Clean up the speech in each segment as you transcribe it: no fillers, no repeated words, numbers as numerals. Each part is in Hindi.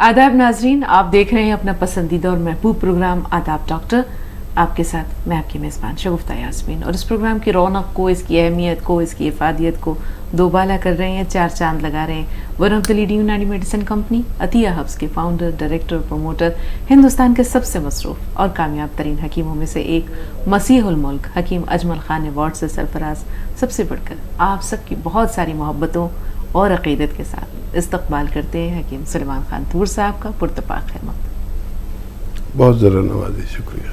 आदाब नाजरीन, आप देख रहे हैं अपना पसंदीदा और महबूब प्रोग्राम आदाब डॉक्टर। आपके साथ मैं आपकी मेज़बान शगुफ्ता यास्मीन, और इस प्रोग्राम की रौनक को, इसकी अहमियत को, इसकी इफादियत को दोबाला कर रहे हैं, चार चांद लगा रहे हैं वन ऑफ द लीडिंग यूनानी मेडिसिन कंपनी अतिया हब्स के फाउंडर, डायरेक्टर और प्रमोटर, हिंदुस्तान के सबसे मसरूफ़ और कामयाब तरीन हकीमों में से एक, मसीहुल मुल्क हकीम अजमल खान अवार्ड से सरफराज, सबसे बढ़कर आप सबकी बहुत सारी मोहब्बतों और अक़ीदत के साथ इस्तकबाल करते हैं हकीम सुलेमान खान तूर साहब का। पुरतपाक खैमत। बहुत ज़रा नवाजी, शुक्रिया।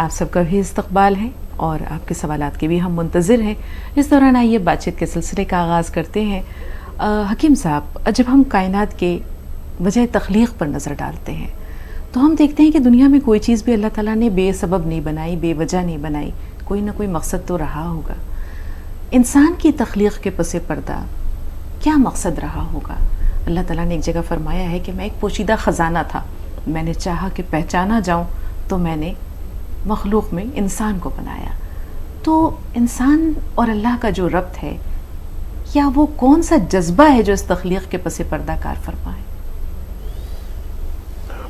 आप सबका भी इस्तकबाल है और आपके सवालात के भी हम मुंतज़िर हैं। इस दौरान आइए बातचीत के सिलसिले का आगाज़ करते हैं। हकीम साहब, जब हम कायनात के वजह तख्लीक़ पर नज़र डालते हैं तो हम देखते हैं कि दुनिया में कोई चीज़ भी अल्लाह ताला ने बेसबब नहीं बनाई, बेवजह नहीं बनाई, कोई ना कोई मकसद तो रहा होगा। इंसान की तख्लीक़ के पसे पर्दा क्या मकसद रहा होगा? अल्लाह ताला ने एक जगह फरमाया है कि मैं एक पोशीदा ख़जाना था, मैंने चाहा कि पहचाना जाऊं तो मैंने मखलूक में इंसान को बनाया। तो इंसान और अल्लाह का जो रब्त है, क्या वो कौन सा जज्बा है जो इस तख्लीक़ के पसे पर्दा कार फरमा है?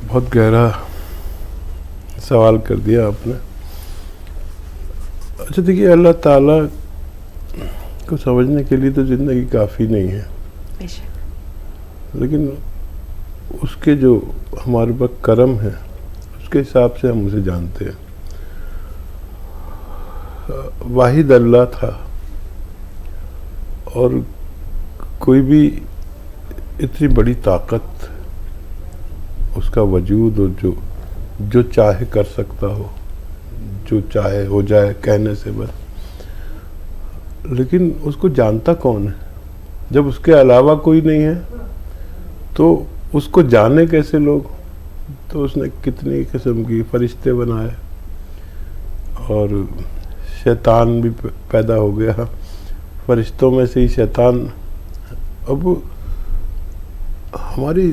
बहुत गहरा सवाल कर दिया आपने। अच्छा देखिए, अल्लाह ताला को समझने के लिए तो ज़िंदगी काफ़ी नहीं है, लेकिन उसके जो हमारे पास करम है उसके हिसाब से हम उसे जानते हैं। वाहिद अल्लाह था और कोई भी इतनी बड़ी ताकत, उसका वजूद, और जो चाहे कर सकता हो, जो चाहे हो जाए कहने से बस। लेकिन उसको जानता कौन है? जब उसके अलावा कोई नहीं है तो उसको जाने कैसे लोग? तो उसने कितनी किस्म की फरिश्ते बनाए और शैतान भी पैदा हो गया, फरिश्तों में से ही शैतान। अब हमारी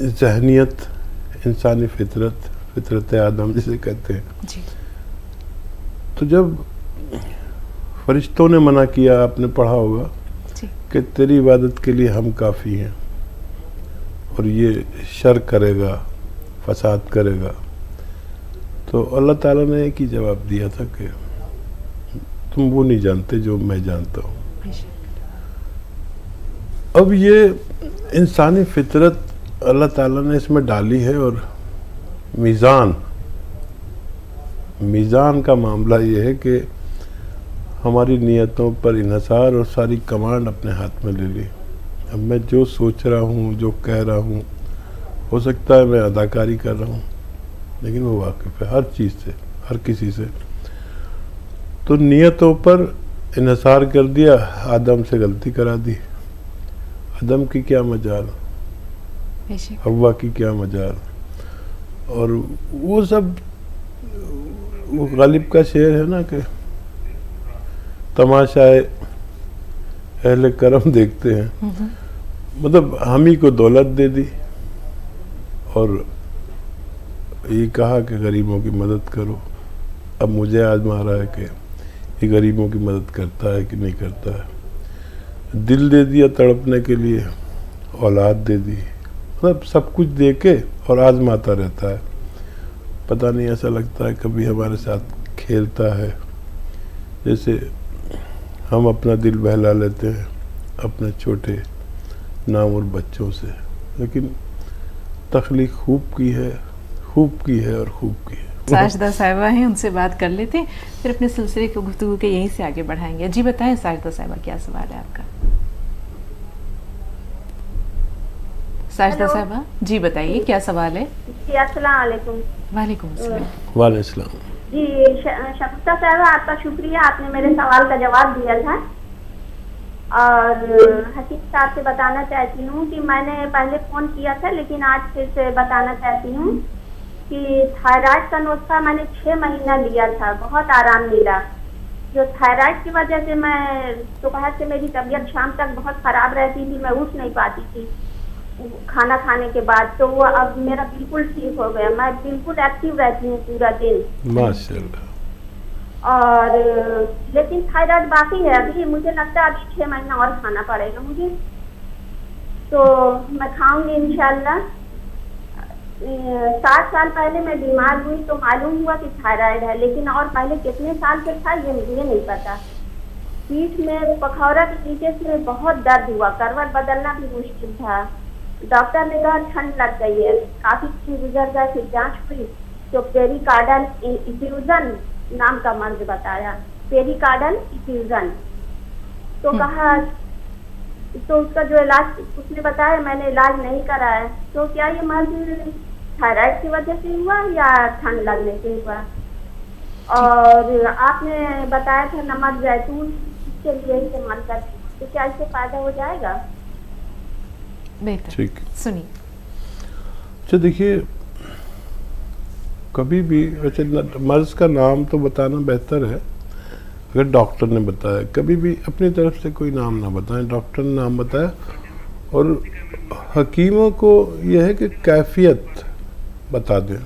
जहनियत, इंसानी फितरत आदम जिसे कहते हैं जी। तो जब फरिश्तों ने मना किया, आपने पढ़ा होगा कि तेरी इबादत के लिए हम काफ़ी हैं और ये शर करेगा, फसाद करेगा, तो अल्लाह ताला ने एक ही जवाब दिया था कि तुम वो नहीं जानते जो मैं जानता हूँ। अब ये इंसानी फितरत अल्लाह ताला ने इसमें डाली है, और मीज़ान का मामला ये है कि हमारी नीयतों पर इन्हसार और सारी कमांड अपने हाथ में ले ली। अब मैं जो सोच रहा हूँ, जो कह रहा हूँ, हो सकता है मैं अदाकारी कर रहा हूँ, लेकिन वो वाकिफ़ है हर चीज़ से, हर किसी से। तो नीयतों पर इन्हसार कर दिया, आदम से गलती करा दी। आदम की क्या मजाल, हव्वा की क्या मजाल। और वो सब, वो गालिब का शेर है ना कि तमाशाए अहले करम देखते हैं। मतलब हम ही को दौलत दे दी और ये कहा कि गरीबों की मदद करो। अब मुझे आजमा रहा है कि ये गरीबों की मदद करता है कि नहीं करता है। दिल दे दिया तड़पने के लिए, औलाद दे दी, मतलब सब कुछ दे के और आजमाता रहता है। पता नहीं, ऐसा लगता है कभी हमारे साथ खेलता है, जैसे हम अपना दिल बहला लेते हैं अपने छोटे नामुर बच्चों से। लेकिन तख्लीक खूब की है और खूब की है। साजिदा साहिबा हैं, उनसे बात कर लेते हैं, फिर अपने सिलसिले की गुफ्तगू के यहीं से आगे बढ़ाएंगे। जी बताएं साजिदा साहिबा, क्या सवाल है आपका? साजिदा साहिबा जी बताइए, क्या सवाल है? जी अस्सलाम वालेकुम। वालेकुम अस्सलाम। वालेकुम अस्सलाम। जी शगुफ्ता साहिबा, आपका शुक्रिया, आपने मेरे सवाल का जवाब दिया था। और हकीम साहब से बताना चाहती हूँ कि मैंने पहले फ़ोन किया था, लेकिन आज फिर से बताना चाहती हूँ कि थायराइड का नुस्खा मैंने 6 महीना लिया था, बहुत आराम मिला। जो थायराइड की वजह से मैं दोपहर से मेरी तबीयत शाम तक बहुत ख़राब रहती थी, मैं उठ नहीं पाती थी खाना खाने के बाद, तो वो अब मेरा बिल्कुल ठीक हो गया। मैं बिल्कुल एक्टिव रहती हूँ पूरा दिन, माशाल्लाह। और लेकिन थायराइड बाकी है अभी, मुझे लगता है अभी 6 महीना और खाना पड़ेगा मुझे, तो मैं खाऊंगी इंशाल्लाह। 7 साल पहले मैं बीमार हुई तो मालूम हुआ कि थायराइड है, लेकिन और पहले कितने साल से था ये मुझे नहीं पता। पीठ में पखौरा के नीचे से बहुत दर्द हुआ, करवट बदलना भी मुश्किल था। डॉक्टर ने कहा ठंड लग गई है। काफी दिन गुजर गए, फिर जांच हुई तो पेरिकार्डल इफ्यूजन नाम का मर्ज बताया, पेरिकार्डल इफ्यूजन। तो कहा, तो उसका जो इलाज उसने बताया, मैंने इलाज नहीं कराया। तो क्या ये मर्ज थायराइड की वजह से हुआ या ठंड लगने से हुआ? और आपने बताया था नमक जैतून के लिए इस्तेमाल करते, तो क्या इससे फायदा हो जाएगा? बेहतर, ठीक। सुनिए। अच्छा देखिए, कभी भी वैसे मर्ज का नाम तो बताना बेहतर है अगर डॉक्टर ने बताया। कभी भी अपनी तरफ से कोई नाम ना बताएं, डॉक्टर ने नाम बताया। और हकीमों को यह है कि कैफियत बता दें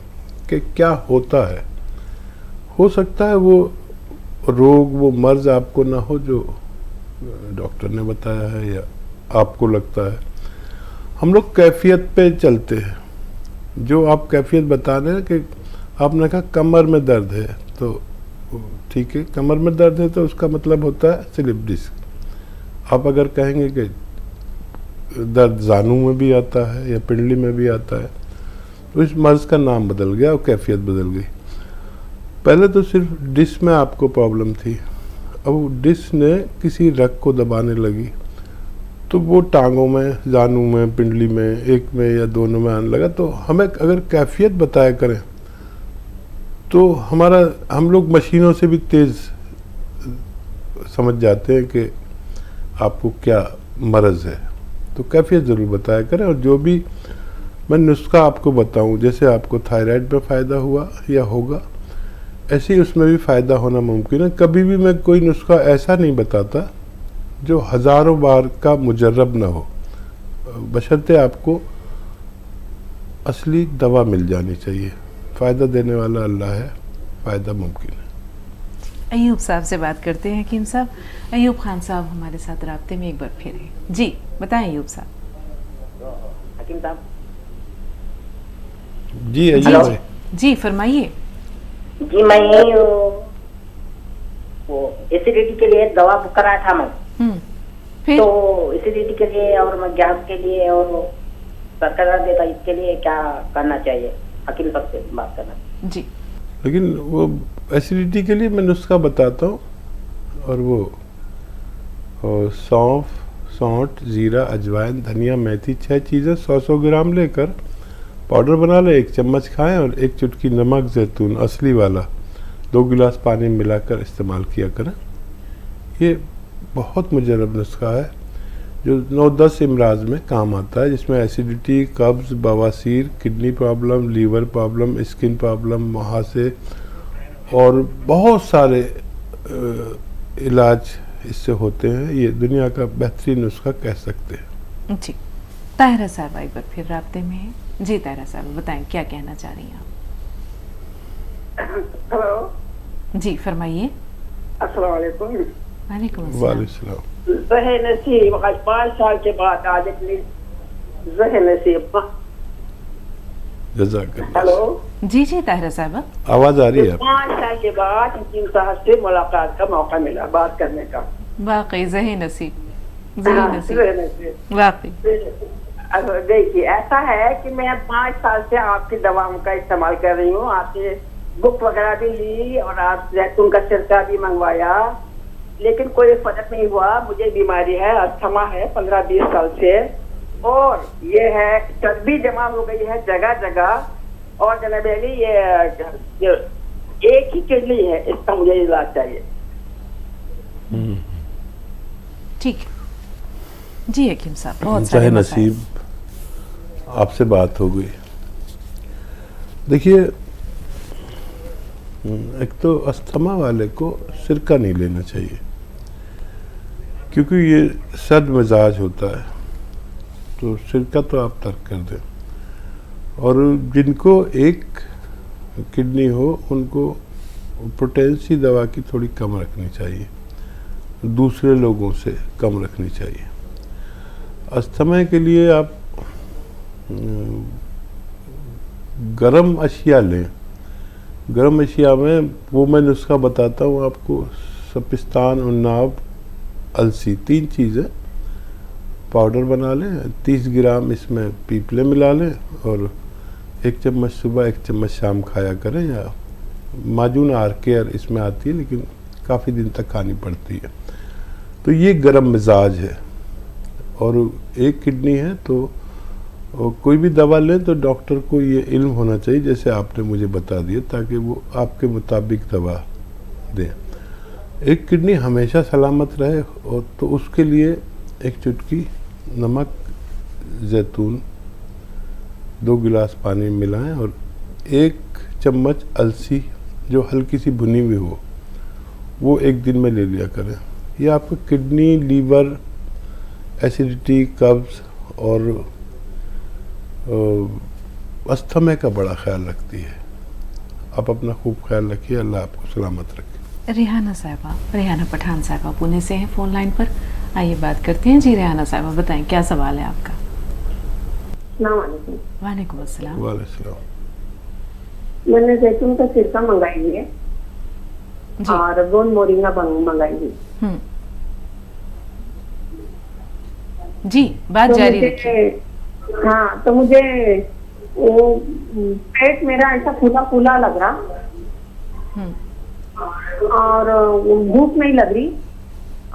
कि क्या होता है। हो सकता है वो रोग, वो मर्ज आपको ना हो जो डॉक्टर ने बताया है या आपको लगता है। हम लोग कैफियत पे चलते हैं। जो आप कैफियत बता रहे हैं कि आपने कहा कमर में दर्द है, तो ठीक है, कमर में दर्द है तो उसका मतलब होता है स्लिप डिस्क। आप अगर कहेंगे कि दर्द जानू में भी आता है या पिंडली में भी आता है, तो इस मर्ज का नाम बदल गया और कैफियत बदल गई। पहले तो सिर्फ डिस्क में आपको प्रॉब्लम थी, अब डिस्क ने किसी रग को दबाने लगी तो वो टांगों में, जानू में, पिंडली में, एक में या दोनों में आने लगा। तो हमें अगर कैफियत बताया करें तो हम लोग मशीनों से भी तेज़ समझ जाते हैं कि आपको क्या मर्ज़ है। तो कैफियत ज़रूर बताया करें। और जो भी मैं नुस्खा आपको बताऊं, जैसे आपको थायराइड पे फ़ायदा हुआ या होगा, ऐसे ही उसमें भी फ़ायदा होना मुमकिन है। कभी भी मैं कोई नुस्खा ऐसा नहीं बताता जो हज़ारों बार का मुजर्रब ना हो, बशर्ते आपको असली दवा मिल जानी चाहिए। फ़ायदा देने वाला अल्लाह है, फ़ायदा मुमकिन है। अयूब साहब से बात करते हैं। हकीम साहब, अयूब खान साहब हमारे साथ राब्ते में एक बार फिर हैं। जी बताएं अयूब साहब। हकीम साहब जी अयूब जी, भाई। जी फरमाइए। जी, मैं वो एसिडिटी के लिए दवा बुक कराया था मैं। फिर तो एसिडिटी के लिए और मैं गैस के लिए और सरकार देता, इसके लिए क्या करना चाहिए? हकीम साहब से बात करना। जी, लेकिन वो एसिडिटी के लिए मैं नुस्खा बताता हूँ, और वो सौंफ, सौंठ, जीरा, अजवाइन, धनिया, मेथी, 6 चीज़ें 100-100 ग्राम लेकर पाउडर बना लें, 1 चम्मच खाएं और 1 चुटकी नमक जैतून असली वाला 2 गिलास पानी मिलाकर इस्तेमाल किया करें। ये बहुत मुजर्रब नुस्खा है जो 9-10 इमराज में काम आता है, जिसमें एसिडिटी, कब्ज़, बवासीर, kidney problem, liver problem, skin problem, मुहासे और बहुत सारे इलाज इससे होते हैं। ये दुनिया का बेहतरीन नुस्खा कह सकते हैं। जी ताहिरा साहब एक बार फिर राब्ते में हैं। जी ताहिरा साहब बताएं क्या कहना चाह रही हैं आप? हेलो जी फरमाइए। अस्सलाम वालेकुम। वालेकुम अस्सलाम। वालेकुम। ज़हे नसीब आज 5 साल के बाद आज अपनी ज़हे नसीब। जज़ाकल्लाह। हेलो जी जी ताहिरा साहब आवाज़ आ रही है? 5 साल के बाद हकीम साहब से मुलाकात का मौका मिला, बात करने का। वाकई ज़हे नसीब, ज़हे हाँ, नसीब ज़हे नसीब। वाकई। देखिए ऐसा है कि मैं 5 साल से आपकी दवाओं का इस्तेमाल कर रही हूँ। आपसे बुक वगैरह भी ली और आप जैतून का सिरका भी मंगवाया, लेकिन कोई फर्क नहीं हुआ। मुझे बीमारी है, अस्थमा है 15-20 साल से, और ये है चर्बी जमा हो गई है जगह जगह, और जनाब अली ये एक ही किडनी है, इसका मुझे इलाज चाहिए। ठीक है जी हकीम साहब, बहुत ज़हे सारे मसाइल। नसीब आपसे बात हो गई। देखिए, एक तो अस्थमा वाले को सिरका नहीं लेना चाहिए, क्योंकि ये सर्द मिजाज होता है, तो सिरका तो आप तर्क कर दें। और जिनको एक किडनी हो उनको पोटेंसी दवा की थोड़ी कम रखनी चाहिए, दूसरे लोगों से कम रखनी चाहिए। अस्थमा के लिए आप गरम अशिया लें। गरम अशिया में वो मैं नुस्खा बताता हूँ आपको। सपिस्तान, उन्नाव, अलसी, 3 चीज़ें पाउडर बना लें। 30 ग्राम इसमें पीपले मिला लें और 1 चम्मच सुबह 1 चम्मच शाम खाया करें। या माजून आर केयर इसमें आती है, लेकिन काफ़ी दिन तक खानी पड़ती है। तो ये गरम मिजाज है। और एक किडनी है तो कोई भी दवा लें तो डॉक्टर को ये इल्म होना चाहिए, जैसे आपने मुझे बता दिया, ताकि वो आपके मुताबिक दवा दें। एक किडनी हमेशा सलामत रहे और तो उसके लिए 1 चुटकी नमक, जैतून, 2 गिलास पानी में मिलाएं और 1 चम्मच अलसी जो हल्की सी भुनी हुई हो वो 1 दिन में ले लिया करें। ये आपको किडनी, लीवर, एसिडिटी, कब्ज़ और अस्थमे का बड़ा ख्याल रखती है। आप अपना खूब ख्याल रखिए, अल्लाह आपको सलामत रखे। रेहाना साहिबा, रेहाना पठान साहिबा पुणे से हैं फ़ोन लाइन पर। आइए बात करते हैं। जी रेहाना साहिबा, बताएं क्या सवाल है आपका? वालेकुम अस्सलाम। वालेकुम। मैंने जैतून का सिरका मंगाई है जी। और गोंद मोरिंगा मंगाई है। जी, बात तो जारी मुझे- रखिए। हाँ, तो मुझे वो पेट मेरा ऐसा फूला फूला लग रहा और भूख नहीं लग रही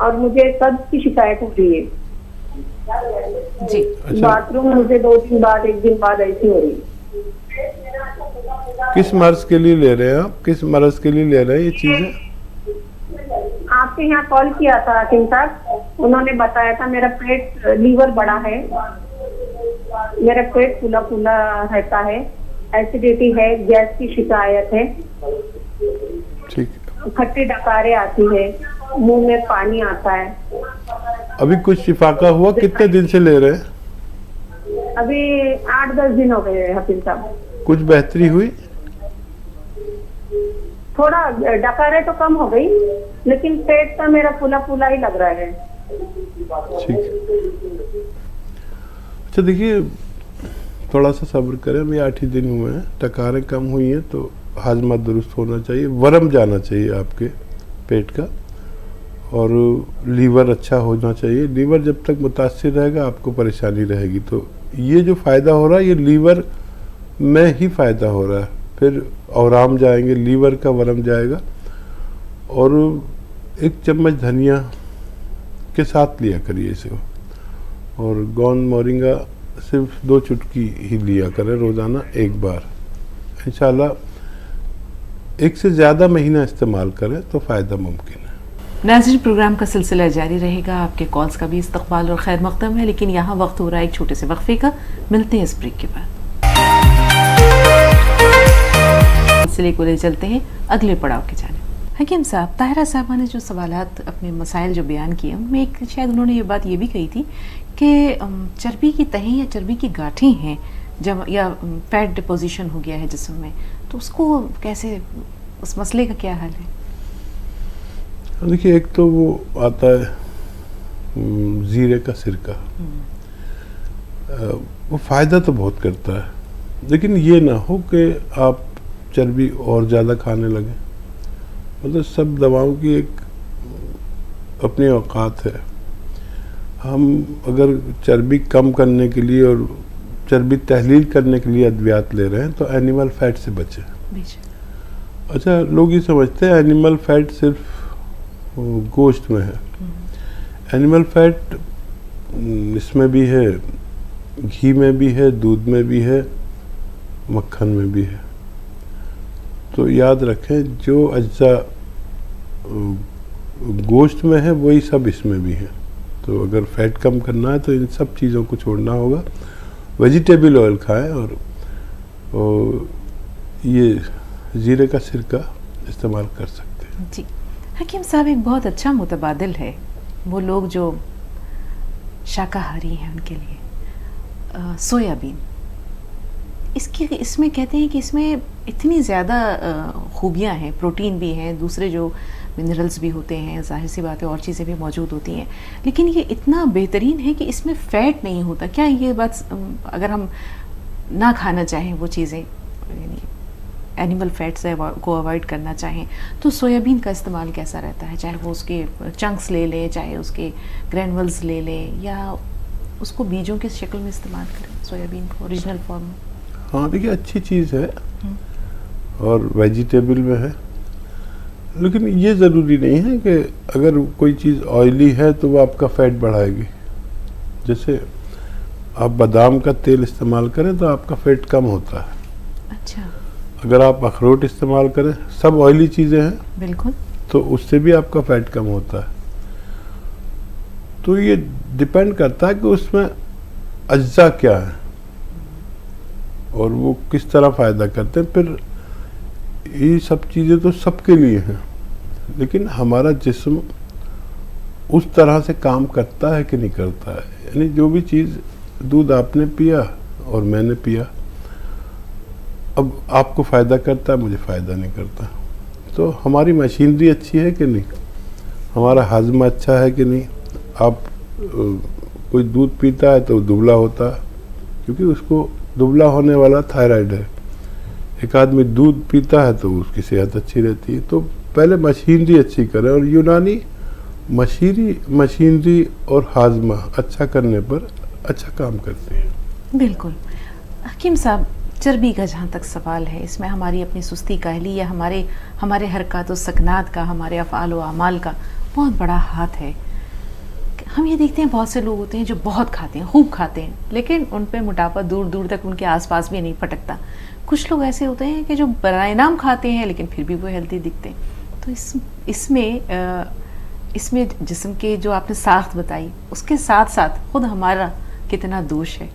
और मुझे कब्ज की शिकायत हो रही है। जी। अच्छा, बाथरूम मुझे 2 दिन बाद, 1 दिन बाद ऐसी हो रही। किस मर्ज के लिए ले रहे हैं आप? किस मर्ज के लिए ले रहे हैं ये चीज़ें? आपके यहाँ कॉल किया था हाकिम साहब, उन्होंने बताया था मेरा पेट, लीवर बड़ा है, मेरा पेट फूला फूला रहता है, एसिडिटी है, गैस की शिकायत है, ठीक। खट्टी डकारें आती है, मुंह में पानी आता है। अभी कुछ शिफाका हुआ? कितने दिन से ले रहे हैं? अभी 8-10 दिन हो गए हाकिम साहब। कुछ बेहतरी हुई? थोड़ा डकारें तो कम हो गई, लेकिन पेट का मेरा फूला फूला ही लग रहा है। ठीक। अच्छा देखिए, थोड़ा सा सब्र करें। अभी 8 ही दिन हुए हैं, टकारें कम हुई हैं तो हाजमा दुरुस्त होना चाहिए, वरम जाना चाहिए आपके पेट का और लीवर अच्छा होना चाहिए। लीवर जब तक मुतासिर रहेगा आपको परेशानी रहेगी। तो ये जो फ़ायदा हो रहा है ये लीवर में ही फ़ायदा हो रहा है। फिर औराम जाएंगे, लीवर का वरम जाएगा। और 1 चम्मच धनिया के साथ लिया करिए इसे। और गोंद मोरिंगा सिर्फ 2 चुटकी ही लिया करें रोज़ाना 1 बार। इंशाल्लाह 1 से ज़्यादा महीना इस्तेमाल करें तो फ़ायदा मुमकिन है। नाज़रीन, प्रोग्राम का सिलसिला जारी रहेगा। आपके कॉल्स का भी इस्तकबाल और खैर मकदम है, लेकिन यहाँ वक्त हो रहा है एक छोटे से वक्फे का। मिलते हैं इस ब्रेक के बाद। सिलसिले को ले चलते हैं अगले पड़ाव की जानिब। हकीम साहब, ताहिरा साहबा ने जो सवालात, अपने मसाइल जो बयान किए, उनमें एक शायद उन्होंने ये बात ये भी कही थी कि चर्बी की तहें या चर्बी की गांठें हैं जब, या फैट डिपोजिशन हो गया है जिस्म में, तो उसको कैसे, उस मसले का क्या हाल है? देखिए, एक तो वो आता है ज़ीरे का सिरका। वो फ़ायदा तो बहुत करता है, लेकिन ये ना हो कि आप चर्बी और ज़्यादा खाने लगें। मतलब सब दवाओं की एक अपनी औकात है। हम अगर चर्बी कम करने के लिए और चर्बी तहलील करने के लिए अद्वियात ले रहे हैं तो एनिमल फैट से बचें। अच्छा, लोग ये समझते हैं एनिमल फैट सिर्फ गोश्त में है। एनिमल फैट इसमें भी है, घी में भी है, दूध में भी है, मक्खन में भी है। तो याद रखें, जो अज्जा गोश्त में है वही सब इसमें भी है। तो अगर फैट कम करना है तो इन सब चीज़ों को छोड़ना होगा। वेजिटेबल ऑयल खाएं और ये ज़ीरे का सिरका इस्तेमाल कर सकते हैं। जी हकीम साहब, एक बहुत अच्छा मुतबादिल है वो लोग जो शाकाहारी हैं उनके लिए सोयाबीन। इसमें कहते हैं कि इसमें इतनी ज़्यादा खूबियाँ हैं, प्रोटीन भी हैं, दूसरे जो मिनरल्स भी होते हैं, जाहिर सी बात है और चीज़ें भी मौजूद होती हैं, लेकिन ये इतना बेहतरीन है कि इसमें फ़ैट नहीं होता। क्या ये बात, अगर हम ना खाना चाहें वो चीज़ें, यानी एनिमल फैट्स को अवॉइड करना चाहें तो सोयाबीन का इस्तेमाल कैसा रहता है, चाहे वो उसके चंक्स ले लें, चाहे उसके ग्रैनुअल्स ले लें, या उसको बीजों की शक्ल में इस्तेमाल करें सोयाबीन को ओरिजिनल फॉर्म में? हाँ देखिए, अच्छी चीज़ है और वेजिटेबल में है, लेकिन ये ज़रूरी नहीं है कि अगर कोई चीज़ ऑयली है तो वो आपका फैट बढ़ाएगी। जैसे आप बादाम का तेल इस्तेमाल करें तो आपका फैट कम होता है। अच्छा, अगर आप अखरोट इस्तेमाल करें, सब ऑयली चीज़ें हैं, बिल्कुल, तो उससे भी आपका फैट कम होता है। तो ये डिपेंड करता है कि उसमें अज्जा क्या है और वो किस तरह फ़ायदा करते हैं। फिर ये सब चीज़ें तो सबके लिए हैं, लेकिन हमारा जिस्म उस तरह से काम करता है कि नहीं करता है। यानी जो भी चीज़, दूध आपने पिया और मैंने पिया, अब आपको फ़ायदा करता है, मुझे फ़ायदा नहीं करता। तो हमारी मशीनरी अच्छी है कि नहीं, हमारा हाजमा अच्छा है कि नहीं। आप कोई दूध पीता है तो दुबला होता है, क्योंकि उसको दुबला होने वाला थायराइड है। एक आदमी दूध पीता है तो उसकी सेहत अच्छी रहती है। तो पहले मशीनरी अच्छी करें, और यूनानी मशीनरी और हाजमा अच्छा करने पर अच्छा काम करते हैं। बिल्कुल। हकीम साहब, चर्बी का जहाँ तक सवाल है, इसमें हमारी अपनी सुस्ती काहली या हमारे हरकत व सकनात का, हमारे अफ़आल व अमाल का बहुत बड़ा हाथ है। हम ये देखते हैं बहुत से लोग होते हैं जो बहुत खाते हैं, खूब खाते हैं, लेकिन उन पे मोटापा दूर दूर तक उनके आसपास भी नहीं फटकता। कुछ लोग ऐसे होते हैं कि जो बराए नाम खाते हैं लेकिन फिर भी वो हेल्दी दिखते हैं। तो इसमें जिस्म के जो आपने साख्त बताई, उसके साथ साथ खुद हमारा कितना दोष है?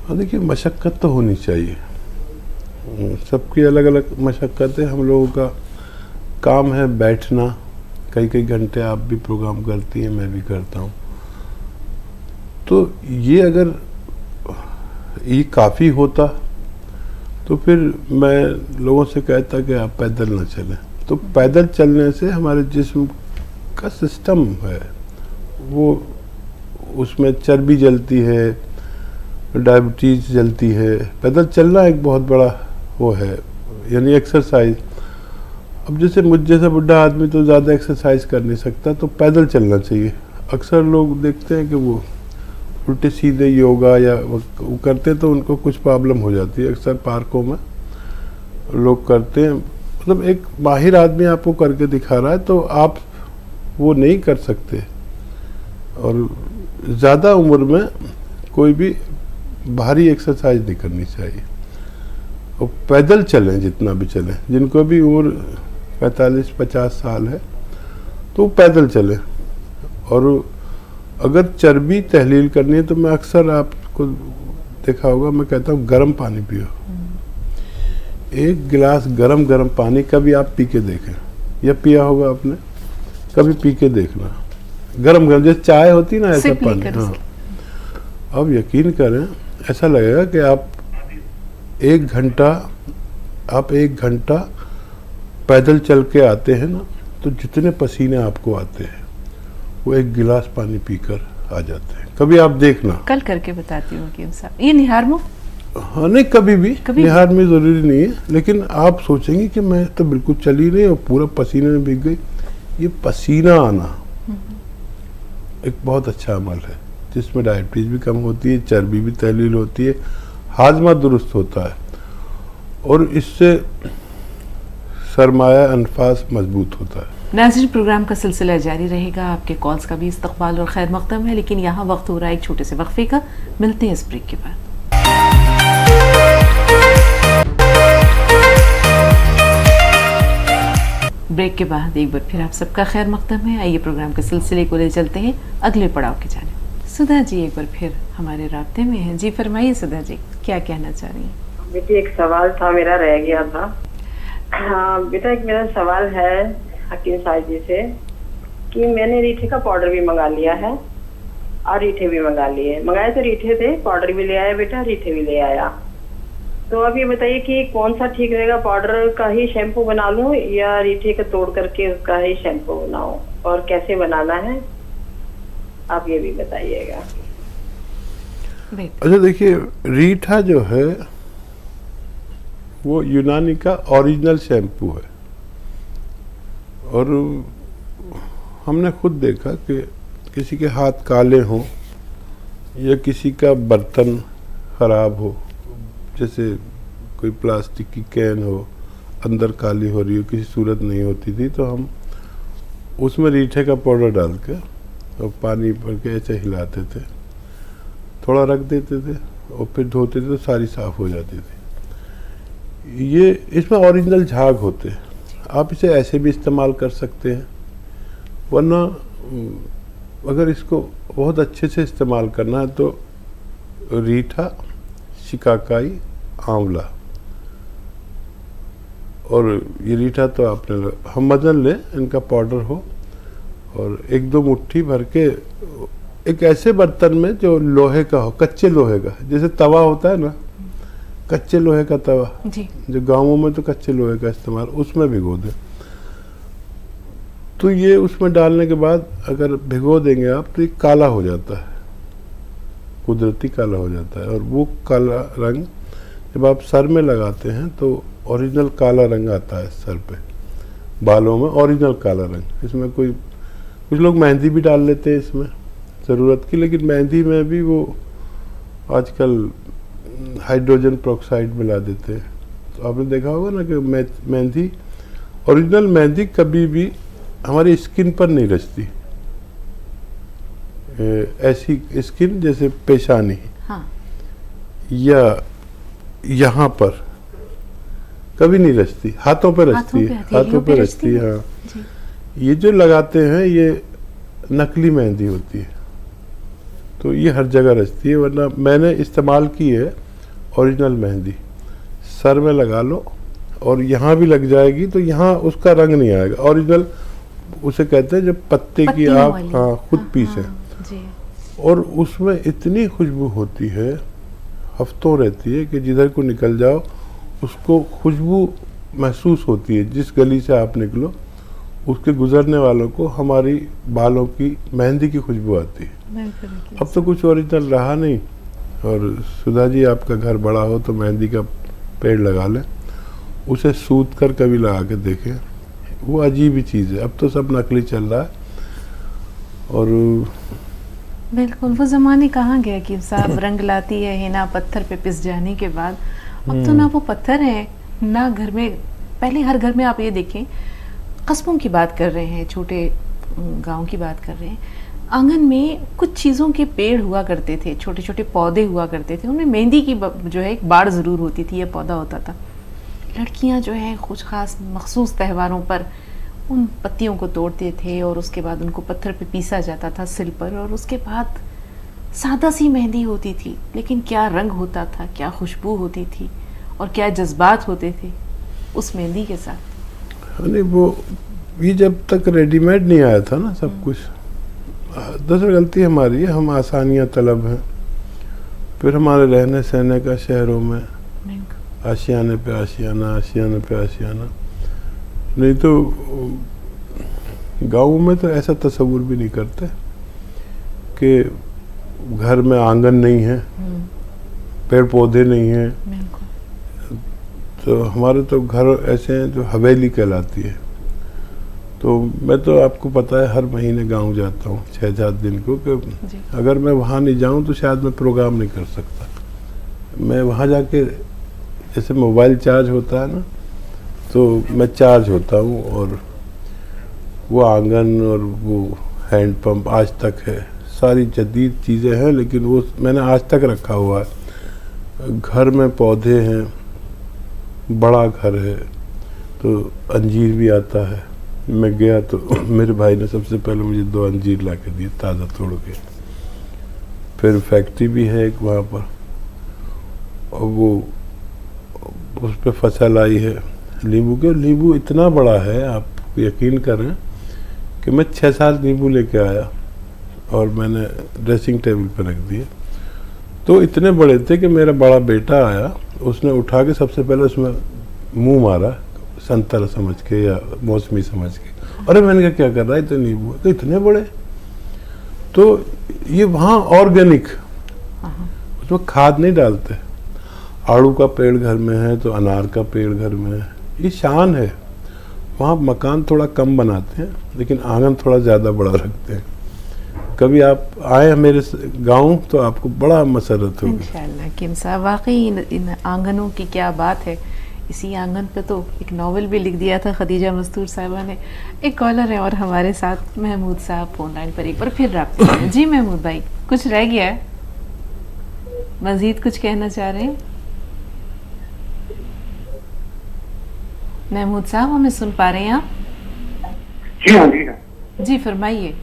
हाँ देखिए, मशक्क़त तो होनी चाहिए, सबकी अलग अलग मशक्क़त है। हम लोगों का काम है बैठना, कई कई घंटे आप भी प्रोग्राम करती हैं, मैं भी करता हूँ। तो ये अगर ये काफ़ी होता तो फिर मैं लोगों से कहता कि आप पैदल ना चलें। तो पैदल चलने से हमारे जिस्म का सिस्टम है, वो उसमें चर्बी जलती है, डायबिटीज़ जलती है। पैदल चलना एक बहुत बड़ा वो है, यानी एक्सरसाइज। अब जैसे मुझ जैसा बुढ़ा आदमी तो ज़्यादा एक्सरसाइज कर नहीं सकता, तो पैदल चलना चाहिए। अक्सर लोग देखते हैं कि वो उल्टे सीधे योगा या वो करते, तो उनको कुछ प्रॉब्लम हो जाती है। अक्सर पार्कों में लोग करते हैं, मतलब एक माहिर आदमी आपको करके दिखा रहा है तो आप वो नहीं कर सकते। और ज़्यादा उम्र में कोई भी भारी एक्सरसाइज नहीं करनी चाहिए, और पैदल चलें जितना भी चलें। जिनको भी उम्र 45-50 साल है तो पैदल चलें। और अगर चर्बी तहलील करनी है तो मैं अक्सर आपको देखा होगा, मैं कहता हूँ गर्म पानी पियो। एक गिलास गरम पानी कभी आप पी के देखें, या पिया होगा आपने, कभी पी के देखना। गरम जैसे चाय होती ना, ऐसा पानी। हाँ, अब यकीन करें, ऐसा लगेगा कि आप एक घंटा पैदल चल के आते हैं ना, तो जितने पसीने आपको आते हैं वो एक गिलास पानी पीकर आ जाते हैं। कभी आप देखना, कल करके बताती हूँ हकीम साहब। ये निहार मुँह? हाँ नहीं, कभी भी निहार में ज़रूरी नहीं है, लेकिन आप सोचेंगे कि मैं तो बिल्कुल चली नहीं और पूरा पसीने में भीग गई। ये पसीना आना एक बहुत अच्छा अमल है, जिसमें डायबिटीज़ भी कम होती है, चर्बी भी तहलील होती है, हाजमा दुरुस्त होता है, और इससे सरमाया अनफास मजबूत होता है। नाज़रीन, प्रोग्राम का सिलसिला जारी रहेगा, आपके कॉल्स का भी इस्तकबाल और खैर मकदम है, लेकिन यहाँ वक्त हो रहा है एक छोटे से वक्फे का। मिलते हैं इस ब्रेक के बाद। ब्रेक के बाद एक बार फिर आप सबका खैर मकदम है। आइए प्रोग्राम के सिलसिले को ले चलते हैं अगले पड़ाव की जानिब। सुधा जी एक बार फिर हमारे राब्ते में हैं। जी फरमाइए सुधा जी, क्या कहना चाह रही हैं? बेटी एक सवाल था, मेरा रह गया था। हाँ बेटा, एक मेरा सवाल है हकीम साहब जी से कि मैंने रीठे का पाउडर भी मंगा लिया है और रीठे भी मंगाए तो रीठे थे, पाउडर भी ले आया बेटा, रीठे भी ले आया। तो अब ये बताइए कि कौन सा ठीक रहेगा, पाउडर का ही शैम्पू बना लूं या रीठे का तोड़ करके उसका ही शैम्पू बनाऊं, और कैसे बनाना है आप ये भी बताइएगा। अच्छा देखिए, रीठा जो है वो यूनानी का ओरिजिनल शैम्पू है। और हमने खुद देखा कि किसी के हाथ काले हों या किसी का बर्तन ख़राब हो, जैसे कोई प्लास्टिक की कैन हो अंदर काली हो रही हो, किसी सूरत नहीं होती थी, तो हम उसमें रीठे का पाउडर डाल के और पानी भर के ऐसे हिलाते थे, थोड़ा रख देते थे और फिर धोते थे तो सारी साफ़ हो जाती थी। ये इसमें ओरिजिनल झाग होते हैं। आप इसे ऐसे भी इस्तेमाल कर सकते हैं, वरना अगर इसको बहुत अच्छे से इस्तेमाल करना है तो रीठा, शिकाकाई, आंवला, और ये रीठा तो आपने हम मदन लें, इनका पाउडर हो और 1-2 मुट्ठी भर के एक ऐसे बर्तन में जो लोहे का हो, कच्चे लोहे का, जैसे तवा होता है ना, कच्चे लोहे का तवा जी। जो गांवों में तो कच्चे लोहे का इस्तेमाल, उसमें भिगो दें। तो ये उसमें डालने के बाद अगर भिगो देंगे आप तो ये काला हो जाता है, कुदरती काला हो जाता है। और वो काला रंग जब आप सर में लगाते हैं तो ओरिजिनल काला रंग आता है सर पे, बालों में ओरिजिनल काला रंग। इसमें कुछ लोग मेहंदी भी डाल लेते हैं इसमें ज़रूरत की, लेकिन मेहंदी में भी वो आजकल हाइड्रोजन पेरोक्साइड मिला देते हैं। तो आपने देखा होगा ना कि मेहंदी, ओरिजिनल मेहंदी कभी भी हमारी स्किन पर नहीं रचती। ऐसी स्किन जैसे पेशानी हाँ। या यहाँ पर कभी नहीं रचती, हाथों पे रचती है, हाथों पे रचती है। हाँ, ये जो लगाते हैं ये नकली मेहंदी होती है, तो ये हर जगह रचती है। वरना मैंने इस्तेमाल की है ओरिजिनल मेहंदी, सर में लगा लो और यहाँ भी लग जाएगी तो यहाँ उसका रंग नहीं आएगा। ओरिजिनल उसे कहते हैं जब पत्ते की आप खुद पीसे, और उसमें इतनी खुशबू होती है, हफ्तों रहती है कि जिधर को निकल जाओ उसको खुशबू महसूस होती है। जिस गली से आप निकलो उसके गुजरने वालों को हमारी बालों की मेहंदी की खुशबू आती है। अब तो कुछ ओरिजिनल रहा नहीं। और सुधा जी, आपका घर बड़ा हो तो मेहंदी का पेड़ लगा लें, उसे सूत कर कभी लगा के देखें, वो अजीब ही चीज़ है। अब तो सब नकली चल रहा है। और बिल्कुल वो ज़माने कहाँ गया कि साहब रंग लाती है हिना पत्थर पे पिस जाने के बाद। अब तो ना वो पत्थर है ना घर में। पहले हर घर में आप ये देखें, कस्बों की बात कर रहे हैं, छोटे गांव की बात कर रहे हैं, आंगन में कुछ चीज़ों के पेड़ हुआ करते थे, छोटे छोटे पौधे हुआ करते थे, उनमें मेहंदी की जो है एक बाड़ ज़रूर होती थी, ये पौधा होता था। लड़कियां जो है कुछ खास मखसूस त्योहारों पर उन पत्तियों को तोड़ते थे और उसके बाद उनको पत्थर पे पीसा जाता था सिल पर, और उसके बाद सादा सी मेहंदी होती थी, लेकिन क्या रंग होता था, क्या खुशबू होती थी और क्या जज्बात होते थे उस मेहंदी के साथ। नहीं, वो ये जब तक रेडीमेड नहीं आया था ना सब कुछ, दरअसल गलती हमारी है, हम आसानियाँ तलब हैं। फिर हमारे रहने सहने का शहरों में आशियाने पे आशियाना, आशियाने पे आशियाना। नहीं तो गाँव में तो ऐसा तस्वुर भी नहीं करते कि घर में आंगन नहीं है, पेड़ पौधे नहीं हैं। तो हमारे तो घर ऐसे हैं जो हवेली कहलाती है। तो मैं तो आपको पता है हर महीने गांव जाता हूँ 6-7 दिन को, कि अगर मैं वहाँ नहीं जाऊँ तो शायद मैं प्रोग्राम नहीं कर सकता। मैं वहाँ जाके, जैसे मोबाइल चार्ज होता है ना, तो मैं चार्ज होता हूँ, और वो आंगन और वो हैंड पंप आज तक है, सारी जदीद चीज़ें हैं, लेकिन वो मैंने आज तक रखा हुआ है। घर में पौधे हैं, बड़ा घर है, तो अंजीर भी आता है। मैं गया तो मेरे भाई ने सबसे पहले मुझे 2 अंजीर ला के दिए ताज़ा तोड़ के। फिर फैक्ट्री भी है एक वहाँ पर, और वो उस पर फसल आई है नींबू के। नींबू इतना बड़ा है, आप यकीन करें कि मैं 6-7 नींबू लेके आया और मैंने ड्रेसिंग टेबल पर रख दिए। तो इतने बड़े थे कि मेरा बड़ा बेटा आया, उसने उठा के सबसे पहले उसमें मुंह मारा, संतरा समझ के या मौसमी समझ के। अरे मैंने कहा क्या कर रहा है, इतने नींबू तो इतने बड़े। तो ये वहाँ ऑर्गेनिक, उसमें खाद नहीं डालते। आड़ू का पेड़ घर में है तो अनार का पेड़ घर में है, ये शान है। वहाँ मकान थोड़ा कम बनाते हैं लेकिन आंगन थोड़ा ज़्यादा बड़ा रखते हैं। कभी आप आए मेरे गांव तो आपको बड़ा मसरत होगी। इंशाअल्लाह हकीम साहब, वाकई इन आंगनों की क्या बात है। इसी आंगन पे तो एक नावल भी लिख दिया था खदीजा मस्तूर साहिबा ने। एक कॉलर है और हमारे साथ महमूद साहब फोन लाइन पर एक बार फिर राब्ते में। जी महमूद भाई, कुछ रह गया है, मजीद कुछ कहना चाह रहे हैं? महमूद साहब हमें सुन पा रहे हैं आप? जी हाँ जी हाँ। जी फरमाइए।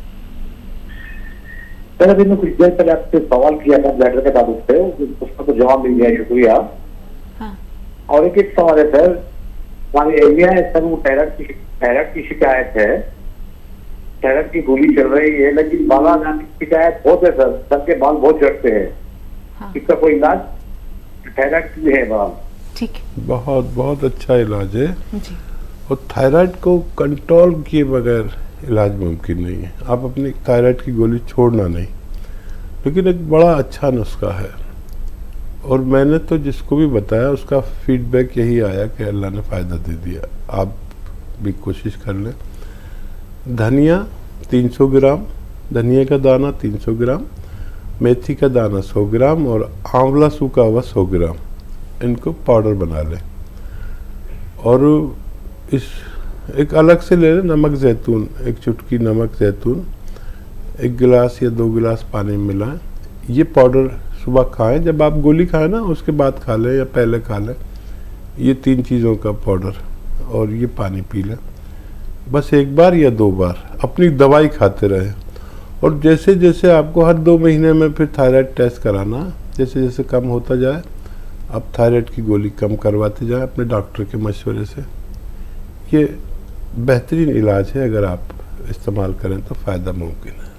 सर अभी मैं कुछ देर पहले आपसे सवाल किया था लेटर के ताल्लुक से, उसका तो जवाब मिल गया, शुक्रिया। हाँ। और एक सवाल है सर, हमारे एरिया है सर, वो थायराइड की शिकायत है, थायराइड की गोली चल रही है, लेकिन बाल आने की शिकायत बहुत है सर, सबके बाल बहुत झड़ते हैं। हाँ। इसका कोई इलाज थायराइड की है बाल? ठीक बहुत बहुत अच्छा इलाज है। जी। और थायराइड को कंट्रोल किए बगैर इलाज मुमकिन नहीं है। आप अपनी थायराइड की गोली छोड़ना नहीं, लेकिन एक बड़ा अच्छा नुस्खा है और मैंने तो जिसको भी बताया उसका फीडबैक यही आया कि अल्लाह ने फ़ायदा दे दिया। आप भी कोशिश कर लें। धनिया 300 ग्राम, धनिया का दाना 300 ग्राम, मेथी का दाना 100 ग्राम और आंवला सूखा हुआ 100 ग्राम, इनको पाउडर बना लें। और इस एक अलग से ले लें नमक जैतून, एक चुटकी नमक जैतून 1 गिलास या 2 गिलास पानी में मिलाएं। ये पाउडर सुबह खाएं, जब आप गोली खाएं ना उसके बाद खा लें या पहले खा लें। ये 3 चीज़ों का पाउडर और ये पानी पी लें, बस 1 बार या 2 बार। अपनी दवाई खाते रहें और जैसे जैसे आपको हर 2 महीने में फिर थायराइड टेस्ट कराना, जैसे जैसे कम होता जाए आप थायराइड की गोली कम करवाते जाएं अपने डॉक्टर के मशवरे से। ये बेहतरीन इलाज है, अगर आप इस्तेमाल करें तो फ़ायदा मुमकिन है।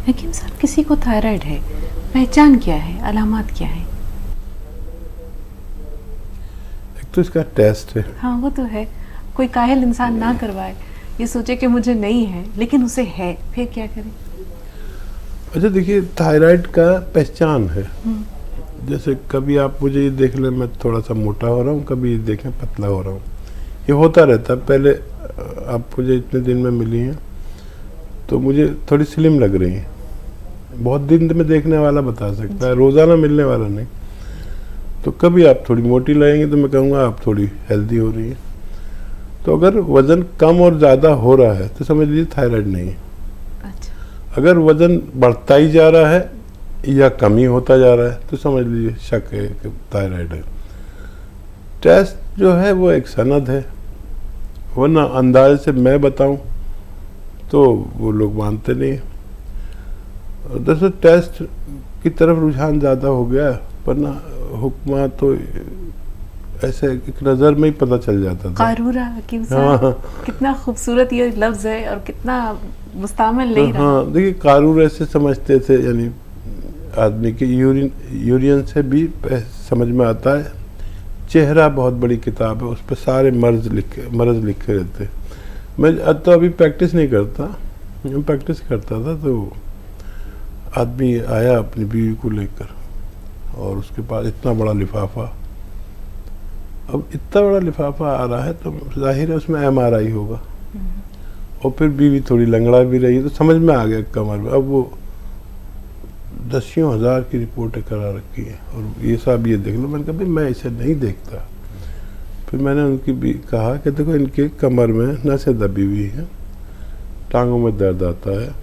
हकीम साहब, किसी को थायराइड है, पहचान क्या है, अलामत क्या है? एक तो इसका टेस्ट है। हाँ वो तो है, कोई काहिल इंसान ना करवाए, ये सोचे कि मुझे नहीं है लेकिन उसे है, फिर क्या करें? अच्छा देखिए, थायराइड का पहचान है। जैसे कभी आप मुझे ये देख लें मैं थोड़ा सा मोटा हो रहा हूँ, कभी ये देखें पतला हो रहा हूँ, ये होता रहता है। पहले आप मुझे इतने दिन में मिली हैं तो मुझे थोड़ी स्लिम लग रही हैं, बहुत दिन में देखने वाला बता सकता है, रोज़ाना मिलने वाला नहीं। तो कभी आप थोड़ी मोटी लगेंगे तो मैं कहूँगा आप थोड़ी हेल्दी हो रही हैं। तो अगर वज़न कम और ज़्यादा हो रहा है तो समझ लीजिए थायराइड नहीं है। अच्छा। अगर वज़न बढ़ता ही जा रहा है या कम ही होता जा रहा है तो समझ लीजिए शक है कि थायराइड है। टेस्ट जो है वो एक सनद है, वरना अंदाज से मैं बताऊं तो वो लोग मानते नहीं। दरअसल टेस्ट की तरफ रुझान ज़्यादा हो गया, वरना हुक्मा तो ऐसे एक नज़र में ही पता चल जाता था। कारूरा हकीम साहब, हाँ। कितना खूबसूरत ये लफ्ज़ है और कितना मुस्तामिल ले रहा। हाँ देखिए, कारूर ऐसे समझते थे, यानी आदमी के यूरियन से भी समझ में आता है। चेहरा बहुत बड़ी किताब है, उस पर सारे मर्ज लिखे रहते। मैं तो अभी प्रैक्टिस नहीं करता, मैं प्रैक्टिस करता था तो आदमी आया अपनी बीवी को लेकर और उसके पास इतना बड़ा लिफाफा। अब इतना बड़ा लिफाफा आ रहा है तो जाहिर है उसमें MRI होगा। और फिर बीवी थोड़ी लंगड़ा भी रही तो समझ में आ गया कमर में। अब वो 10,000 की रिपोर्टें करा रखी है और ये सब ये देख लो। मैंने कहा भाई मैं इसे नहीं देखता। फिर मैंने उनकी भी कहा कि देखो इनके कमर में नसें दबी हुई हैं, टांगों में दर्द आता है।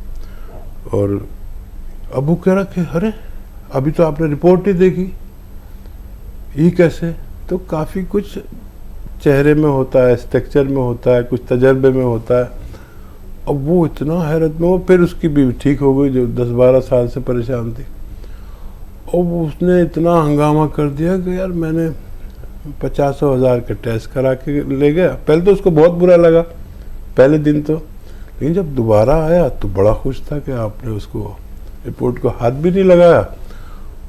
और अबू कह रहा कि अरे अभी तो आपने रिपोर्ट नहीं देखी, ये कैसे? तो काफ़ी कुछ चेहरे में होता है, स्ट्रक्चर में होता है, कुछ तजर्बे में होता है। अब वो इतना हैरत में, वो फिर उसकी भी ठीक हो गई जो 10-12 साल से परेशान थी। और उसने इतना हंगामा कर दिया कि यार मैंने 50,000 का टेस्ट करा के ले गया। पहले तो उसको बहुत बुरा लगा पहले दिन तो, लेकिन जब दोबारा आया तो बड़ा खुश था कि आपने उसको रिपोर्ट को हाथ भी नहीं लगाया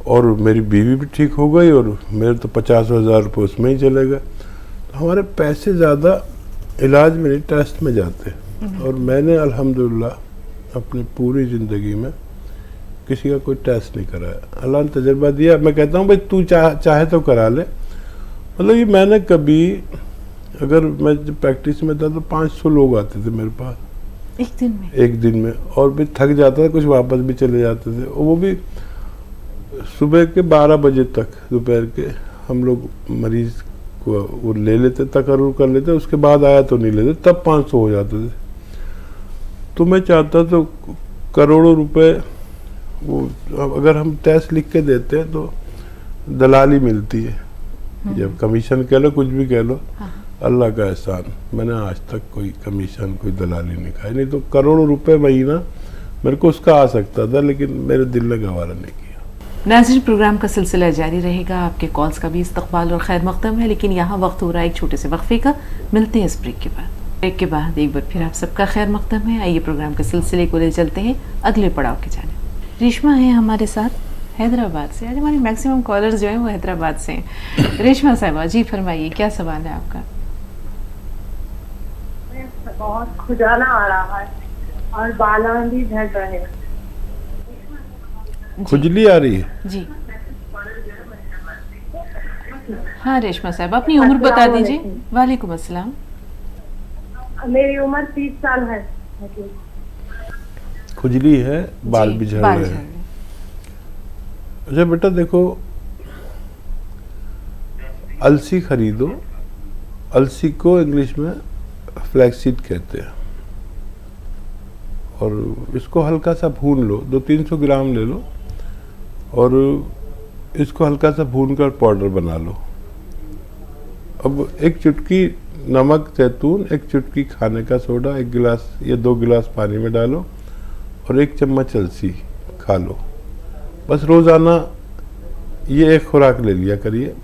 और मेरी बीवी भी ठीक हो गई और मेरे तो 50,000 रुपये उसमें ही चले गए। तो हमारे पैसे ज़्यादा इलाज में नहीं, टेस्ट में जाते। और मैंने अल्हम्दुलिल्लाह अपनी पूरी ज़िंदगी में किसी का कोई टेस्ट नहीं कराया। अल्लाह ने तजर्बा दिया। मैं कहता हूँ भाई तू चाहे तो करा ले, मतलब ये मैंने कभी, अगर मैं जब प्रैक्टिस में था तो 500 लोग आते थे मेरे पास एक दिन में, और भी थक जाता था, कुछ वापस भी चले जाते थे, और वो भी सुबह के 12 बजे तक दोपहर के हम लोग मरीज को वो ले लेते, तकर्रुर कर लेते, उसके बाद आया तो नहीं लेते, तब 500 हो जाते थे। तो मैं चाहता तो करोड़ों रुपए वो अगर हम टेस्ट लिख के देते हैं तो दलाली मिलती है, जब कमीशन कह लो कुछ भी कह लो, अल्लाह का एहसान, मैंने आज तक कोई कमीशन कोई दलाली नहीं खाई, नहीं तो करोड़ों रुपए महीना मेरे को उसका आ सकता था, लेकिन मेरे दिल ने गवारा नहीं किया। नाज़रीन, प्रोग्राम का सिलसिला जारी रहेगा, आपके कॉल्स का भी इस्तकबाल और खैर मकदम है, लेकिन यहाँ वक्त हो रहा है एक छोटे से वक्फे का। मिलते हैं इस ब्रेक के बाद। ब्रेक के बाद एक बार फिर आप सबका खैर मकदम है। आइए प्रोग्राम के सिलसिले को ले चलते हैं अगले पड़ाव की जानिब। रेशमा है हमारे साथ हैदराबाद से। आज हमारे मैक्सिमम कॉलर्स जो हैं वो हैदराबाद से हैं। रेशमा साहिबा जी फरमाइए, क्या सवाल है आपका? बहुत खुजाना आ रहा है और बाला भी झड़ रहे हैं। खुजली आ रही है जी। हाँ रेशमा साहब, अपनी उम्र बता दीजिए। वालेकुम अस्सलाम। मेरी उम्र 30 साल है। खुजली है, बाल भी झड़ रहे हैं। अच्छा बेटा देखो, अलसी खरीदो, अलसी को इंग्लिश में फ्लैक्सीड कहते हैं, और इसको हल्का सा भून लो, 200-300 ग्राम ले लो और इसको हल्का सा भून कर पाउडर बना लो। अब एक चुटकी नमक जैतून, एक चुटकी खाने का सोडा, 1 गिलास या 2 गिलास पानी में डालो और 1 चम्मच अलसी खा लो। बस रोज़ाना ये एक खुराक ले लिया करिए,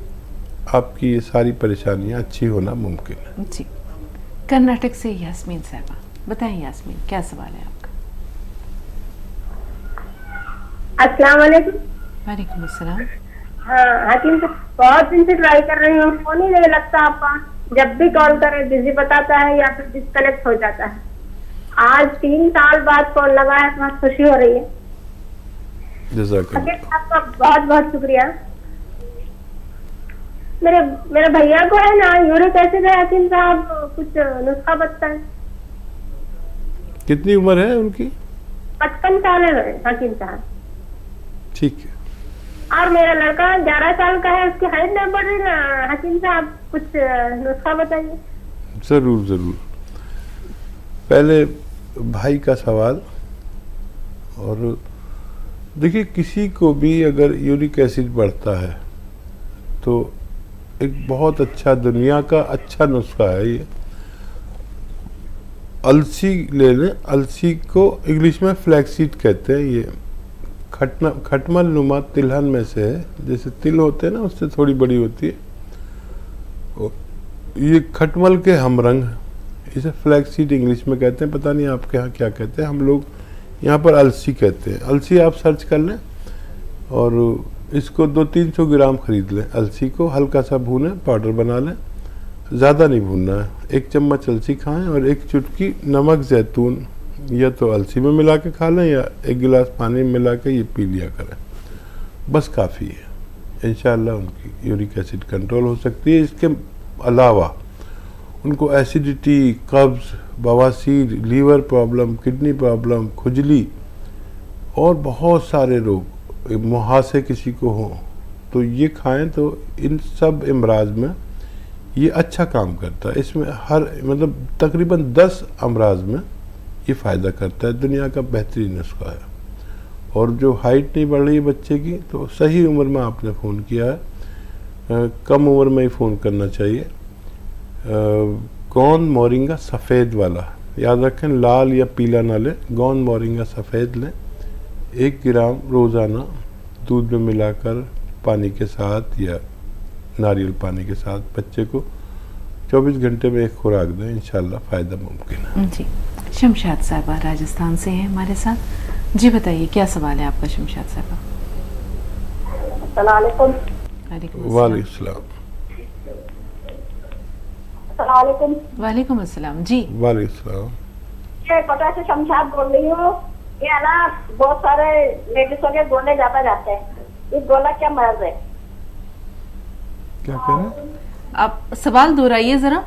आपकी ये सारी परेशानियां अच्छी होना मुमकिन है। जी। कर्नाटक से यास्मीन साहबा, बताएं यास्मीन, क्या सवाल है आपका? अस्सलाम वालेकुम। वालेकुम अस्सलाम। हाँ हकीम साहब, बहुत दिन से ट्राई कर रही हूँ, फोन ही नहीं लगता आपका। जब भी कॉल करे बिजी बताता है या फिर डिस्कनेक्ट हो जाता है। आज 3 साल बाद कॉल लगा है, बहुत खुशी हो रही है। हकीम साहब का बहुत बहुत शुक्रिया। मेरे भैया को है ना यूरिक एसिड है हकीम साहब, कुछ नुस्खा बताएं। कितनी उम्र है उनकी? 55 साल है हकीम साहब। ठीक है। और मेरा लड़का 11 साल का है, उसकी हाइट नहीं बढ़ रही ना हकीम साहब, कुछ नुस्खा बताइए। जरूर जरूर। पहले भाई का सवाल, और देखिए किसी को भी अगर यूरिक एसिड बढ़ता है तो एक बहुत अच्छा, दुनिया का अच्छा नुस्खा है ये। अलसी ले लें, अलसी को इंग्लिश में फ्लैक्सीड कहते हैं। ये खटमल नुमा तिलहन में से है, जैसे तिल होते हैं ना उससे थोड़ी बड़ी होती है। ये खटमल के हमरंग, इसे फ्लैक्सीड इंग्लिश में कहते हैं, पता नहीं आपके यहाँ क्या कहते हैं, हम लोग यहाँ पर अलसी कहते हैं। अलसी आप सर्च कर लें और इसको 200-300 ग्राम खरीद लें। अलसी को हल्का सा भूनें, पाउडर बना लें, ज़्यादा नहीं भूनना है। 1 चम्मच अलसी खाएं और 1 चुटकी नमक जैतून या तो अलसी में मिला के खा लें या 1 गिलास पानी में मिला के ये पी लिया करें, बस काफ़ी है। इंशाअल्लाह उनकी यूरिक एसिड कंट्रोल हो सकती है। इसके अलावा उनको एसिडिटी, कब्ज़, बवासीर, लीवर प्रॉब्लम, किडनी प्रॉब्लम, खुजली और बहुत सारे रोग, मुहासे किसी को हो तो ये खाएं तो इन सब अमराज में ये अच्छा काम करता है। इसमें हर मतलब तकरीबन 10 अमराज में ये फ़ायदा करता है। दुनिया का बेहतरीन नुस्खा है। और जो हाइट नहीं बढ़ रही है बच्चे की, तो सही उम्र में आपने फ़ोन किया है, कम उम्र में ही फ़ोन करना चाहिए। गोंद मोरिंगा सफ़ेद वाला, याद रखें, लाल या पीला ना लें, गोंद मोरिंगा सफ़ेद लें। 1 ग्राम रोज़ाना दूध में मिलाकर पानी के साथ या नारियल पानी के साथ बच्चे को 24 घंटे में एक खुराक दें, इंशाल्लाह फ़ायदा मुमकिन है। जी। शमशाद साहिबा राजस्थान से हैं हमारे साथ। जी बताइए, क्या सवाल है आपका शमशाद साहिबा? अस्सलामुअलैकुम। वालेकुम वालेकुम अस्सलाम। जी वालेकुम। ये कोटा से शमशाद बोल रही हूँ। ये है ना बहुत सारे लेडीजों के गोले ज्यादा जाते हैं, इस गोला क्या मर्ज है? क्या कह रहे हैं? आप सवाल दोहराइए जरा।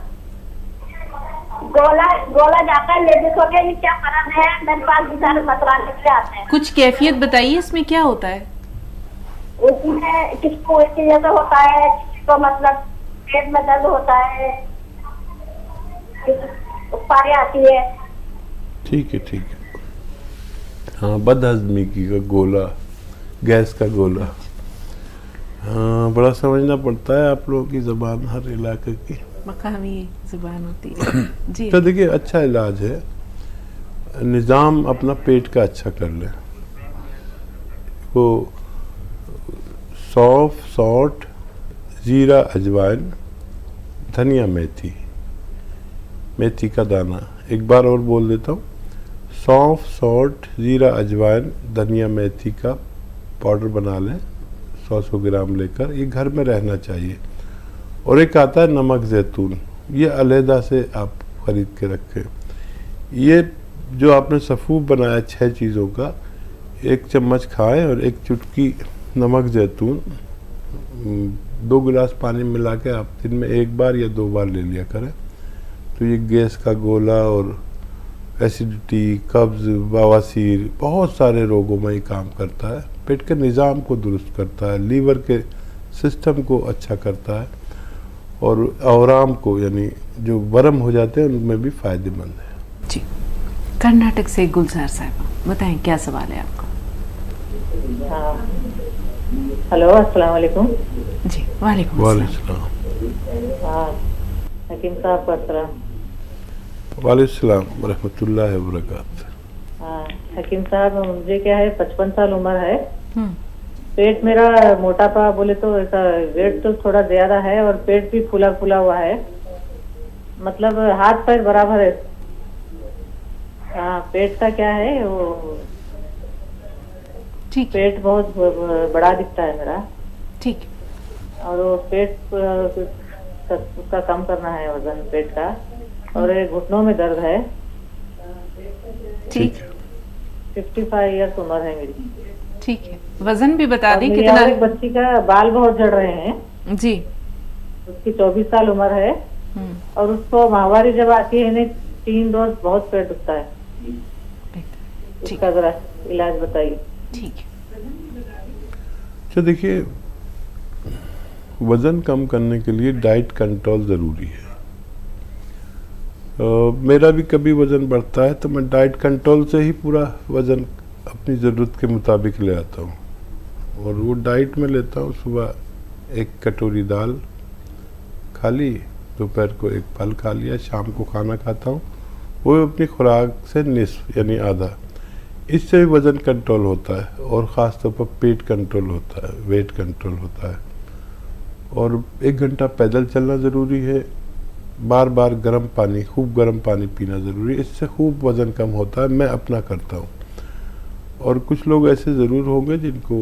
गोला गोला जाकर लेडीज हो गया, ये क्या मरद है? मेरे पास भी सारे बतलाने के लिए आते हैं। कुछ कैफियत बताइए, इसमें क्या होता है? उसमें किसको इसकी जैसा होता है, किसी को मतलब पेट में दर्द होता है, पारी आती है। ठीक है, ठीक है। हाँ, बदहजमी की का गोला, गैस का गोला। हाँ, बड़ा समझना पड़ता है आप लोगों की ज़बान, हर इलाके की मकामी जुबान होती है जी। तो देखिए, अच्छा इलाज है, निज़ाम अपना पेट का अच्छा कर ले। वो सौंफ, सौंठ, जीरा, अजवाइन, धनिया, मेथी, मेथी का दाना, एक बार और बोल देता हूँ, सौंफ, सौंठ, जीरा, अजवाइन, धनिया, मेथी का पाउडर बना लें 100 ग्राम लेकर, ये घर में रहना चाहिए। और एक आता है नमक जैतून, ये अलहदा से आप ख़रीद के रखें। ये जो आपने सफ़ूफ बनाया 6 चीज़ों का, 1 चम्मच खाएं और 1 चुटकी नमक जैतून 2 गिलास पानी मिला के आप दिन में 1 बार या 2 बार ले लिया करें। तो ये गैस का गोला और एसिडिटी, कब्ज़, बवासीर, बहुत सारे रोगों में ये काम करता है। पेट के निज़ाम को दुरुस्त करता है, लीवर के सिस्टम को अच्छा करता है, और आराम को, यानी जो वर्म हो जाते हैं उनमें भी फ़ायदेमंद है जी। कर्नाटक से गुलजार साहब, बताएं क्या सवाल है आपका? हाँ, हेलो, अस्सलाम वालेकुम। जी, वालेकुम वालेकुम हाँ, हकीम साहब का सलाम। वालेकुम रहमतुल्लाहि व बरकातहू। हाँ, हकीम साहब, मुझे क्या है, 55 साल उम्र है। हम्म, पेट मेरा मोटापा बोले तो ऐसा, वेट तो थोड़ा ज्यादा है और पेट भी फूला फूला हुआ है, मतलब हाथ पैर बराबर है। हाँ, पेट का क्या है वो, ठीक है, पेट बहुत बड़ा दिखता है मेरा, ठीक है, और वो पेट उसका कम करना है, वजन पेट का, और ये घुटनों में दर्द है। ठीक, 55 ईयर्स उम्र है मेरी। ठीक है। वजन भी बता और दें मेरी कितना? और एक बच्ची का बाल बहुत झड़ रहे हैं जी। उसकी 24 साल उम्र है, हम्म, और उसको माहवारी जब आती है नहीं 3 रोज बहुत पेट दुखता है। ठीक, इसका जरा इलाज बताइए। ठीक है। अच्छा, देखिए, वज़न कम करने के लिए डाइट कंट्रोल ज़रूरी है। मेरा भी कभी वज़न बढ़ता है तो मैं डाइट कंट्रोल से ही पूरा वज़न अपनी ज़रूरत के मुताबिक ले आता हूँ, और वो डाइट में लेता हूँ। सुबह 1 कटोरी दाल खा ली, दोपहर को 1 फल खा लिया, शाम को खाना खाता हूँ, वो अपनी खुराक से निस्फ यानी आधा। इससे भी वज़न कंट्रोल होता है, और ख़ास तौर पर पेट कंट्रोल होता है, वेट कंट्रोल होता है। और 1 घंटा पैदल चलना ज़रूरी है। बार बार गर्म पानी, खूब गर्म पानी पीना ज़रूरी है, इससे खूब वज़न कम होता है। मैं अपना करता हूँ। और कुछ लोग ऐसे ज़रूर होंगे जिनको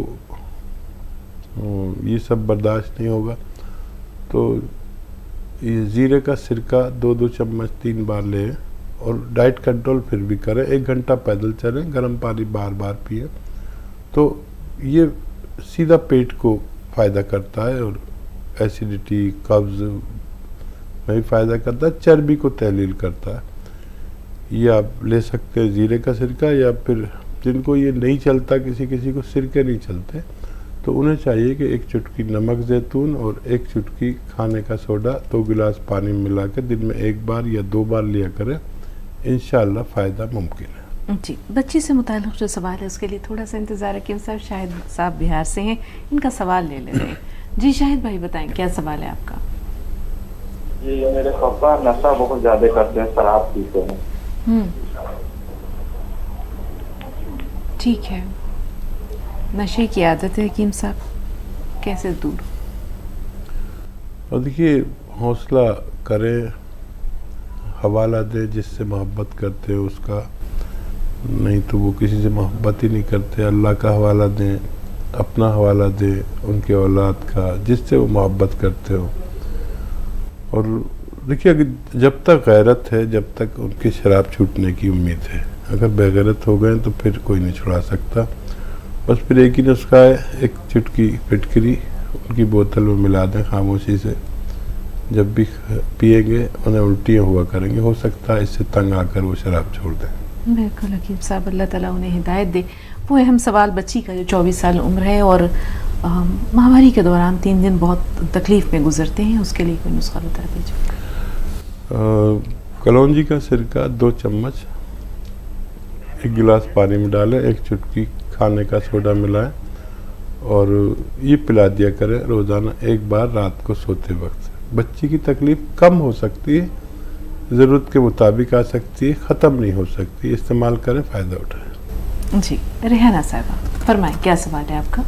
ये सब बर्दाश्त नहीं होगा, तो ये ज़ीरे का सिरका 2-2 चम्मच 3 बार लें, और डाइट कंट्रोल फिर भी करें। 1 घंटा पैदल चलें, गर्म पानी बार बार पिए, तो ये सीधा पेट को फ़ायदा करता है, और एसिडिटी, कब्ज़ में भी फ़ायदा करता है, चर्बी को तहलील करता है। ये आप ले सकते हैं ज़ीरे का सिरका, या फिर जिनको ये नहीं चलता, किसी किसी को सिरके नहीं चलते, तो उन्हें चाहिए कि 1 चुटकी नमक जैतून और 1 चुटकी खाने का सोडा 2 गिलास पानी में मिला के दिन में 1 बार या 2 बार लिया करें, इंशाअल्लाह फ़ायदा मुमकिन है। जी, बच्ची से मुताल्लिक़ जो सवाल है उसके लिए थोड़ा सा इंतज़ार है। साहब, शाहिद साहब बिहार से हैं, इनका सवाल ले लेते हैं। जी शाहिद भाई, बताएं क्या सवाल है आपका? जी, मेरे पापा नशा बहुत ज्यादा करते हैं, शराब पीते हैं। ठीक है, नशे की आदत है हकीम साहब, कैसे दूर? और देखिए, हौसला करें, हवाला दें जिससे मोहब्बत करते हो उसका, नहीं तो वो किसी से मोहब्बत ही नहीं करते। अल्लाह का हवाला दें, अपना हवाला दें, उनके औलाद का, जिससे वो मोहब्बत करते हो। और देखिए, अगर जब तक गैरत है, जब तक उनकी शराब छूटने की उम्मीद है। अगर बेगैरत हो गए तो फिर कोई नहीं छुड़ा सकता। बस फिर एक ही नुस्खा है, 1 चुटकी फिटकरी उनकी बोतल में मिला दें खामोशी से, जब भी पिएंगे उन्हें उल्टियाँ हुआ करेंगे, हो सकता है इससे तंग आकर वो शराब छोड़ दें। बिल्कुल हकीम साहब, अल्लाह ताला उन्हें हिदायत दे। वो अहम सवाल बच्ची का जो 24 साल उम्र है और महामारी के दौरान 3 दिन बहुत तकलीफ़ में गुजरते हैं, उसके लिए कोई नुस्खा बता दीजिए। कलौंजी का सिरका 2 चम्मच 1 गिलास पानी में डालें, 1 चुटकी खाने का सोडा मिलाएं और ये पिला दिया करें रोज़ाना 1 बार रात को सोते वक्त। बच्ची की तकलीफ़ कम हो सकती है, ज़रूरत के मुताबिक आ सकती है, ख़त्म नहीं हो सकती। इस्तेमाल करें, फ़ायदा उठाएं। जी रेहाना साहिबा फरमाएं, क्या सवाल है आपका?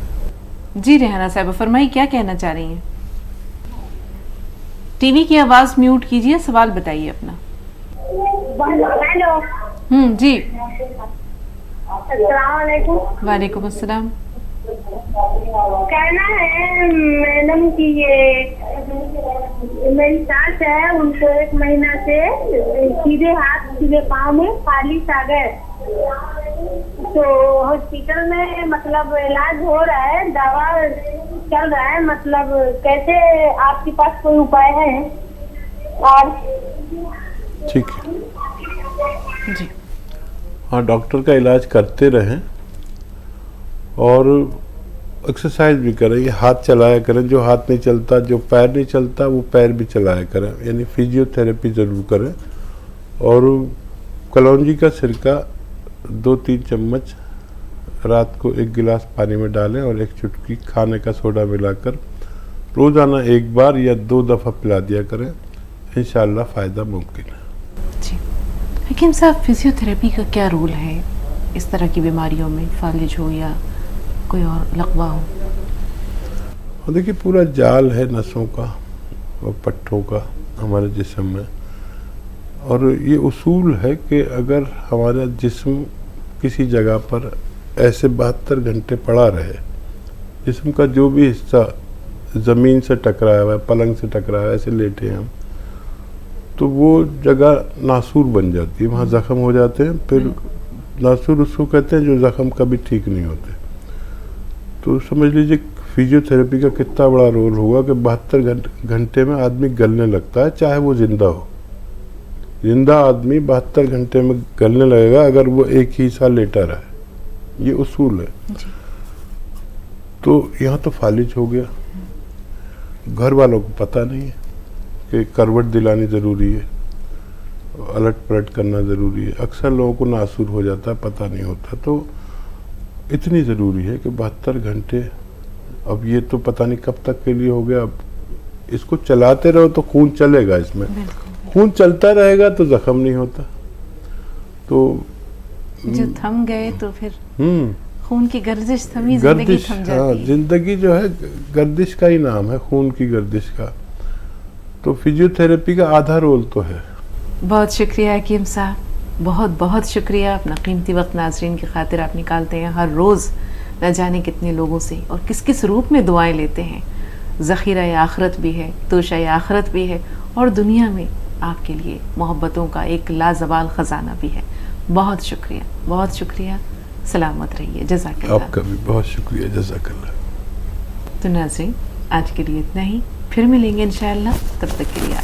जी रेहाना साहिबा फरमाइए, क्या कहना चाह रही हैं? टीवी की आवाज़ म्यूट कीजिए, सवाल बताइए अपना। हेलो। जी। अस्सलाम वालेकुम। वालेकुम अस्सलाम। कहना है मैडम कि ये मेरी सास है, उनको 1 महीना से सीधे हाथ सीधे पाँव में फालिश आ गए, तो हॉस्पिटल में मतलब इलाज हो रहा है, दवा चल रहा है, मतलब कैसे आपके पास कोई उपाय है? और ठीक है जी। हाँ, डॉक्टर का इलाज करते रहें और एक्सरसाइज भी करें। ये हाथ चलाया करें, जो हाथ नहीं चलता, जो पैर नहीं चलता वो पैर भी चलाया करें, यानी फिजियोथेरेपी ज़रूर करें। और कलौंजी का सिरका 2-3 चम्मच रात को 1 गिलास पानी में डालें और 1 चुटकी खाने का सोडा मिलाकर रोज़ाना 1 बार या 2 दफ़ा पिला दिया करें, इंशाअल्लाह फ़ायदा मुमकिन है। जी हकीम साहब, फिजियोथेरेपी का क्या रोल है इस तरह की बीमारियों में, फालिज हो या कोई और लकवा हो? और देखिए, पूरा जाल है नसों का और पट्टों का हमारे जिस्म में, और ये उसूल है कि अगर हमारा जिस्म किसी जगह पर ऐसे 72 घंटे पड़ा रहे, जिस्म का जो भी हिस्सा ज़मीन से टकराया हुआ है, पलंग से टकराया है, ऐसे लेटे हैं हम, तो वो जगह नासूर बन जाती है, वहाँ ज़ख़म हो जाते हैं। फिर नासूर उसको कहते हैं जो ज़ख़म कभी ठीक नहीं होते। तो समझ लीजिए फिजियोथेरेपी का कितना बड़ा रोल हुआ कि 72 घंटे में आदमी गलने लगता है, चाहे वो ज़िंदा हो। ज़िंदा आदमी 72 घंटे में गलने लगेगा अगर वो एक ही साल लेटा रहे, ये उसूल है। तो यहाँ तो फालिज हो गया, घर वालों को पता नहीं है कि करवट दिलानी ज़रूरी है, अलट पलट करना ज़रूरी है। अक्सर लोगों को नासूर हो जाता है, पता नहीं होता। तो इतनी ज़रूरी है कि 72 घंटे, अब ये तो पता नहीं कब तक के लिए हो गया। अब इसको चलाते रहो तो खून चलेगा, इसमें खून चलता रहेगा तो ज़ख़म नहीं होता। तो जो थम गए तो फिर खून की गर्दिश थमी, जिंदगी गर्दिश, थम जाती हाँ, है। जिंदगी जो है गर्दिश का ही नाम है, खून की गर्दिश का। तो फिजियोथेरेपी का आधा रोल तो है। बहुत शुक्रिया हकीम साहब, बहुत बहुत शुक्रिया। अपना कीमती वक्त नाजरीन की खातिर आप निकालते हैं हर रोज़, न जाने कितने लोगों से और किस किस रूप में दुआएं लेते हैं। ज़ख़ीरा आखरत भी है, तोशा आखरत भी है, और दुनिया में आपके लिए मोहब्बतों का एक लाजवाल ख़जाना भी है। बहुत शुक्रिया, बहुत शुक्रिया। सलामत रहिए, जज़ाकल्लाह। आपका भी बहुत शुक्रिया, जज़ाकल्लाह। तो नाज़रीन, आज के लिए इतना ही, फिर मिलेंगे इंशाअल्लाह। तब तक के लिए आप